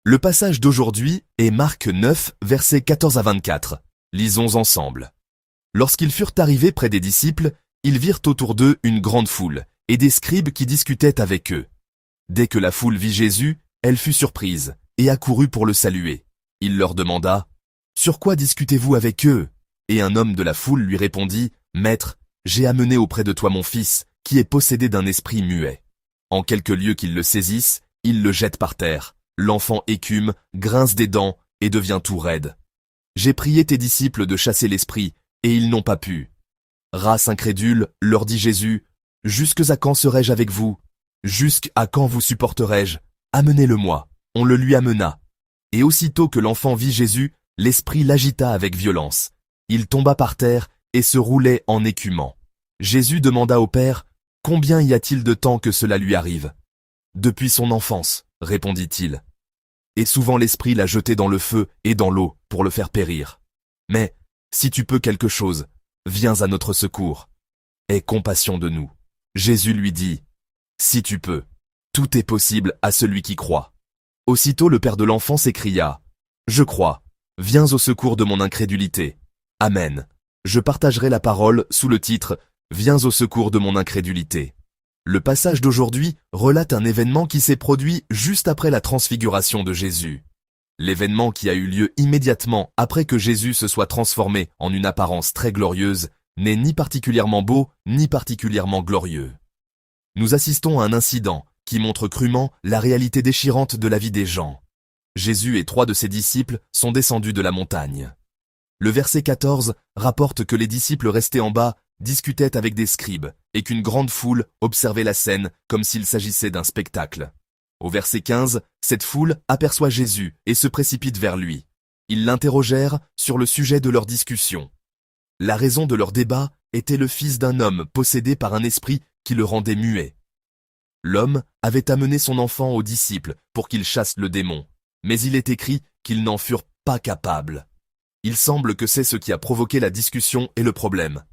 Le passage d'aujourd'hui est Marc 9, versets 14 à 24. Lisons ensemble. Lorsqu'ils furent arrivés près des disciples, ils virent autour d'eux une grande foule, et des scribes qui discutaient avec eux. Dès que la foule vit Jésus, elle fut surprise, et accourut pour le saluer. Il leur demanda, « Sur quoi discutez-vous avec eux ?» Et un homme de la foule lui répondit, « Maître, j'ai amené auprès de toi mon fils, qui est possédé d'un esprit muet. En quelque lieu qu'il le saisisse, il le jette par terre. L'enfant écume, grince des dents et devient tout raide. J'ai prié tes disciples de chasser l'esprit, et ils n'ont pas pu. Race incrédule, leur dit Jésus, jusqu'à quand serai-je avec vous? Jusqu'à quand vous supporterai-je? Amenez-le-moi. On le lui amena. Et aussitôt que l'enfant vit Jésus, l'esprit l'agita avec violence. Il tomba par terre et se roulait en écumant. Jésus demanda au Père, combien y a-t-il de temps que cela lui arrive? Depuis son enfance, répondit-il. Et souvent l'esprit l'a jeté dans le feu et dans l'eau pour le faire périr. Mais, si tu peux quelque chose, viens à notre secours. Aie compassion de nous. Jésus lui dit, si tu peux, tout est possible à celui qui croit. Aussitôt le père de l'enfant s'écria, je crois, viens au secours de mon incrédulité. Amen. Je partagerai la parole sous le titre, viens au secours de mon incrédulité. Le passage d'aujourd'hui relate un événement qui s'est produit juste après la transfiguration de Jésus. L'événement qui a eu lieu immédiatement après que Jésus se soit transformé en une apparence très glorieuse n'est ni particulièrement beau ni particulièrement glorieux. Nous assistons à un incident qui montre crûment la réalité déchirante de la vie des gens. Jésus et 3 de ses disciples sont descendus de la montagne. Le verset 14 rapporte que les disciples restés en bas discutaient avec des scribes et qu'une grande foule observait la scène comme s'il s'agissait d'un spectacle. Au verset 15, cette foule aperçoit Jésus et se précipite vers lui. Ils l'interrogèrent sur le sujet de leur discussion. La raison de leur débat était le fils d'un homme possédé par un esprit qui le rendait muet. L'homme avait amené son enfant aux disciples pour qu'ils chassent le démon, mais il est écrit qu'ils n'en furent pas capables. Il semble que c'est ce qui a provoqué la discussion et le problème.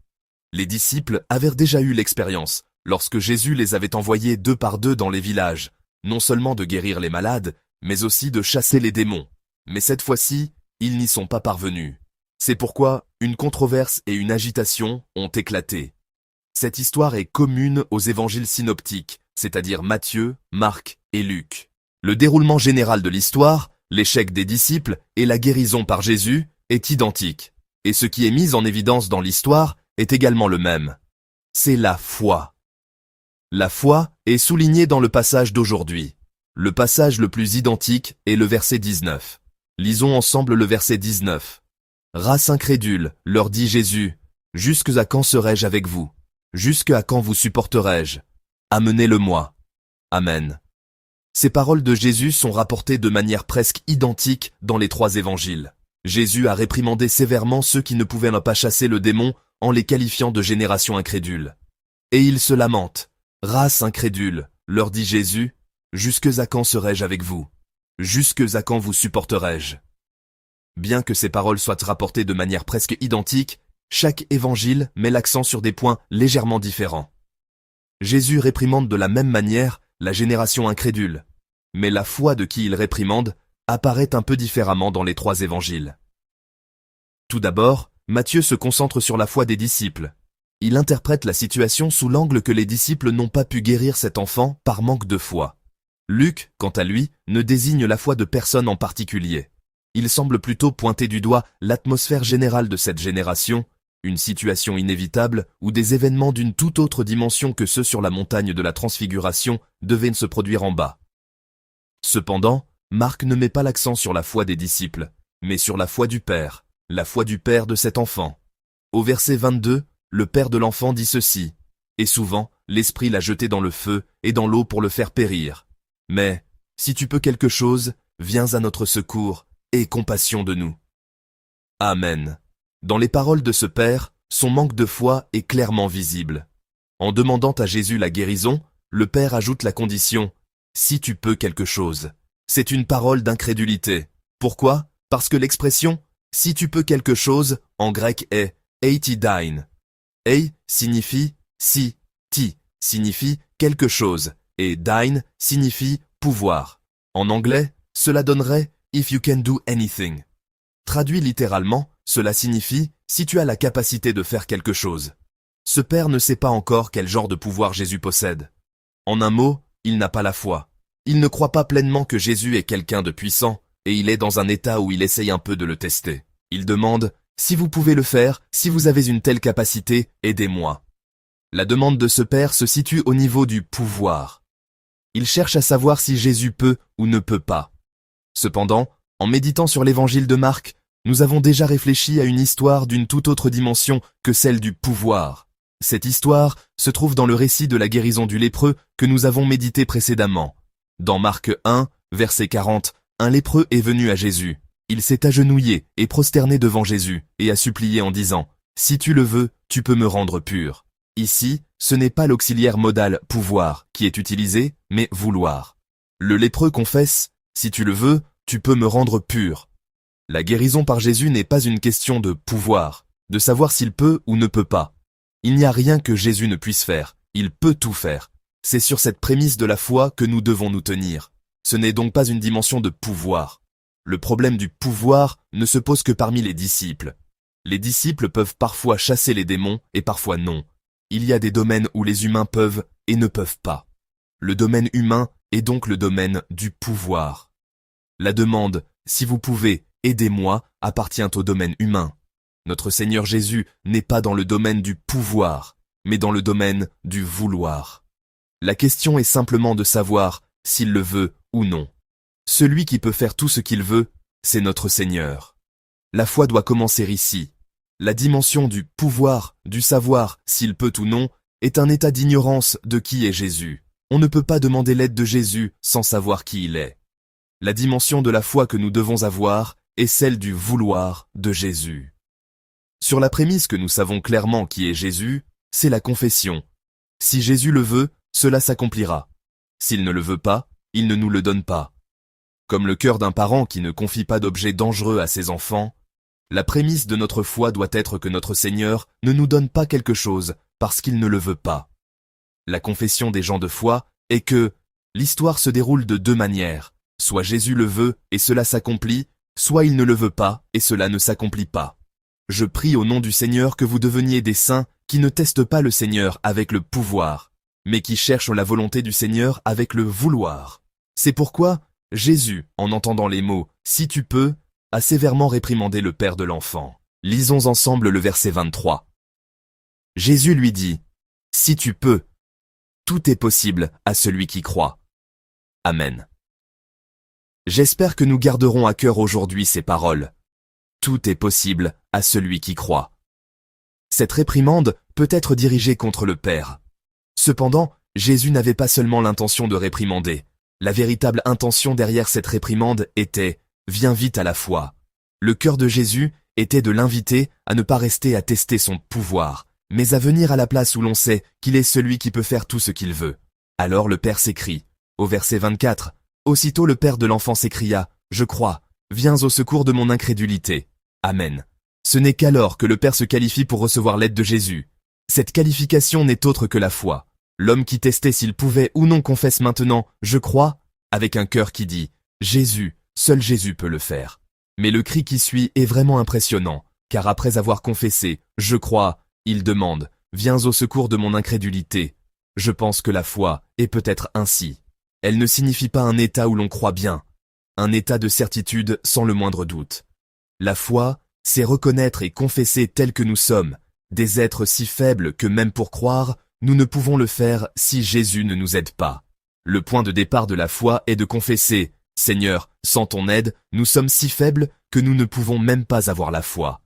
Les disciples avaient déjà eu l'expérience, lorsque Jésus les avait envoyés 2 par 2 dans les villages, non seulement de guérir les malades, mais aussi de chasser les démons. Mais cette fois-ci, ils n'y sont pas parvenus. C'est pourquoi une controverse et une agitation ont éclaté. Cette histoire est commune aux évangiles synoptiques, c'est-à-dire Matthieu, Marc et Luc. Le déroulement général de l'histoire, l'échec des disciples et la guérison par Jésus est identique. Et ce qui est mis en évidence dans l'histoire est également le même. C'est la foi. La foi est soulignée dans le passage d'aujourd'hui. Le passage le plus identique est le verset 19. Lisons ensemble le verset 19. Race incrédule, leur dit Jésus, jusqu'à quand serai-je avec vous? Jusqu'à quand vous supporterai-je? Amenez-le-moi. Amen. Ces paroles de Jésus sont rapportées de manière presque identique dans les 3 évangiles. Jésus a réprimandé sévèrement ceux qui ne pouvaient pas chasser le démon en les qualifiant de génération incrédule. Et il se lamente. Race incrédule, leur dit Jésus, jusqu'à quand serai-je avec vous? Jusqu'à quand vous supporterai-je? Bien que ces paroles soient rapportées de manière presque identique, chaque évangile met l'accent sur des points légèrement différents. Jésus réprimande de la même manière la génération incrédule, mais la foi de qui il réprimande apparaît un peu différemment dans les 3 évangiles. Tout d'abord, Matthieu se concentre sur la foi des disciples. Il interprète la situation sous l'angle que les disciples n'ont pas pu guérir cet enfant par manque de foi. Luc, quant à lui, ne désigne la foi de personne en particulier. Il semble plutôt pointer du doigt l'atmosphère générale de cette génération, une situation inévitable où des événements d'une toute autre dimension que ceux sur la montagne de la Transfiguration devaient se produire en bas. Cependant, Marc ne met pas l'accent sur la foi des disciples, mais sur la foi du Père de cet enfant. Au verset 22, le père de l'enfant dit ceci, « Et souvent, l'esprit l'a jeté dans le feu et dans l'eau pour le faire périr. Mais, si tu peux quelque chose, viens à notre secours, et aie compassion de nous. » Amen. Dans les paroles de ce père, son manque de foi est clairement visible. En demandant à Jésus la guérison, le père ajoute la condition, « Si tu peux quelque chose ». C'est une parole d'incrédulité. Pourquoi? Parce que l'expression « si tu peux quelque chose » en grec est « eitidine ». « Ei » signifie « si »,« ti » signifie « quelque chose » et « dine » signifie « pouvoir ». En anglais, Cela donnerait « if you can do anything ». Traduit littéralement, cela signifie « si tu as la capacité de faire quelque chose ». Ce père ne sait pas encore quel genre de pouvoir Jésus possède. En un mot, il n'a pas la foi. Il ne croit pas pleinement que Jésus est quelqu'un de puissant, et il est dans un état où il essaye un peu de le tester. Il demande « si vous pouvez le faire, si vous avez une telle capacité, aidez-moi ». La demande de ce père se situe au niveau du pouvoir. Il cherche à savoir si Jésus peut ou ne peut pas. Cependant, en méditant sur l'évangile de Marc, nous avons déjà réfléchi à une histoire d'une toute autre dimension que celle du pouvoir. Cette histoire se trouve dans le récit de la guérison du lépreux que nous avons médité précédemment. Dans Marc 1, verset 40, un lépreux est venu à Jésus. Il s'est agenouillé et prosterné devant Jésus et a supplié en disant « Si tu le veux, tu peux me rendre pur ». Ici, ce n'est pas l'auxiliaire modal « pouvoir » qui est utilisé, mais « vouloir ». Le lépreux confesse « Si tu le veux, tu peux me rendre pur ». La guérison par Jésus n'est pas une question de pouvoir, de savoir s'il peut ou ne peut pas. Il n'y a rien que Jésus ne puisse faire, il peut tout faire. C'est sur cette prémisse de la foi que nous devons nous tenir. Ce n'est donc pas une dimension de pouvoir. Le problème du pouvoir ne se pose que parmi les disciples. Les disciples peuvent parfois chasser les démons et parfois non. Il y a des domaines où les humains peuvent et ne peuvent pas. Le domaine humain est donc le domaine du pouvoir. La demande « si vous pouvez, aidez-moi » appartient au domaine humain. Notre Seigneur Jésus n'est pas dans le domaine du pouvoir, mais dans le domaine du vouloir. La question est simplement de savoir s'il le veut ou non. Celui qui peut faire tout ce qu'il veut, c'est notre Seigneur. La foi doit commencer ici. La dimension du pouvoir, du savoir s'il peut ou non, est un état d'ignorance de qui est Jésus. On ne peut pas demander l'aide de Jésus sans savoir qui il est. La dimension de la foi que nous devons avoir est celle du vouloir de Jésus. Sur la prémisse que nous savons clairement qui est Jésus, c'est la confession. Si Jésus le veut, cela s'accomplira. S'il ne le veut pas, il ne nous le donne pas. Comme le cœur d'un parent qui ne confie pas d'objets dangereux à ses enfants, la prémisse de notre foi doit être que notre Seigneur ne nous donne pas quelque chose parce qu'il ne le veut pas. La confession des gens de foi est que l'histoire se déroule de deux manières. Soit Jésus le veut et cela s'accomplit, soit il ne le veut pas et cela ne s'accomplit pas. Je prie au nom du Seigneur que vous deveniez des saints qui ne testent pas le Seigneur avec le pouvoir, mais qui cherchent la volonté du Seigneur avec le vouloir. C'est pourquoi Jésus, en entendant les mots « si tu peux », a sévèrement réprimandé le père de l'enfant. Lisons ensemble le verset 23. Jésus lui dit « Si tu peux, tout est possible à celui qui croit. » Amen. J'espère que nous garderons à cœur aujourd'hui ces paroles. Tout est possible à celui qui croit. Cette réprimande peut être dirigée contre le Père. Cependant, Jésus n'avait pas seulement l'intention de réprimander. La véritable intention derrière cette réprimande était « Viens vite à la foi ». Le cœur de Jésus était de l'inviter à ne pas rester à tester son pouvoir, mais à venir à la place où l'on sait qu'il est celui qui peut faire tout ce qu'il veut. Alors le Père s'écrie. Au verset 24, aussitôt le Père de l'enfant s'écria « Je crois, viens au secours de mon incrédulité. » Amen. Ce n'est qu'alors que le Père se qualifie pour recevoir l'aide de Jésus. Cette qualification n'est autre que la foi. L'homme qui testait s'il pouvait ou non confesse maintenant « Je crois » avec un cœur qui dit « Jésus, seul Jésus peut le faire ». Mais le cri qui suit est vraiment impressionnant, car après avoir confessé « Je crois », il demande « Viens au secours de mon incrédulité ». Je pense que la foi est peut-être ainsi. Elle ne signifie pas un état où l'on croit bien, un état de certitude sans le moindre doute. La foi, c'est reconnaître et confesser tel que nous sommes, des êtres si faibles que même pour croire, nous ne pouvons le faire si Jésus ne nous aide pas. Le point de départ de la foi est de confesser « Seigneur, sans ton aide, nous sommes si faibles que nous ne pouvons même pas avoir la foi ».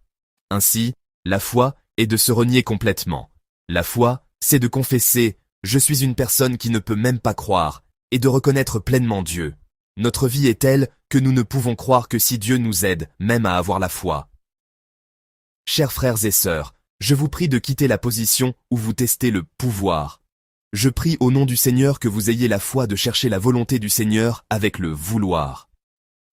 Ainsi, la foi est de se renier complètement. La foi, c'est de confesser « Je suis une personne qui ne peut même pas croire » et de reconnaître pleinement Dieu. Notre vie est telle que nous ne pouvons croire que si Dieu nous aide même à avoir la foi. Chers frères et sœurs, je vous prie de quitter la position où vous testez le pouvoir. Je prie au nom du Seigneur que vous ayez la foi de chercher la volonté du Seigneur avec le vouloir.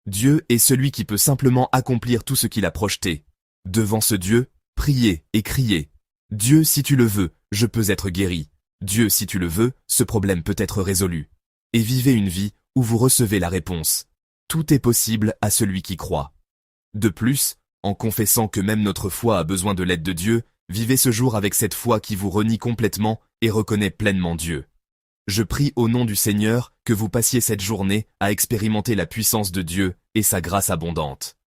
Dieu est celui qui peut simplement accomplir tout ce qu'il a projeté. Devant ce Dieu, priez et criez. Dieu, si tu le veux, je peux être guéri. Dieu, si tu le veux, ce problème peut être résolu. Et vivez une vie où vous recevez la réponse. Tout est possible à celui qui croit. De plus, en confessant que même notre foi a besoin de l'aide de Dieu, vivez ce jour avec cette foi qui vous renie complètement et reconnaît pleinement Dieu. Je prie au nom du Seigneur que vous passiez cette journée à expérimenter la puissance de Dieu et sa grâce abondante.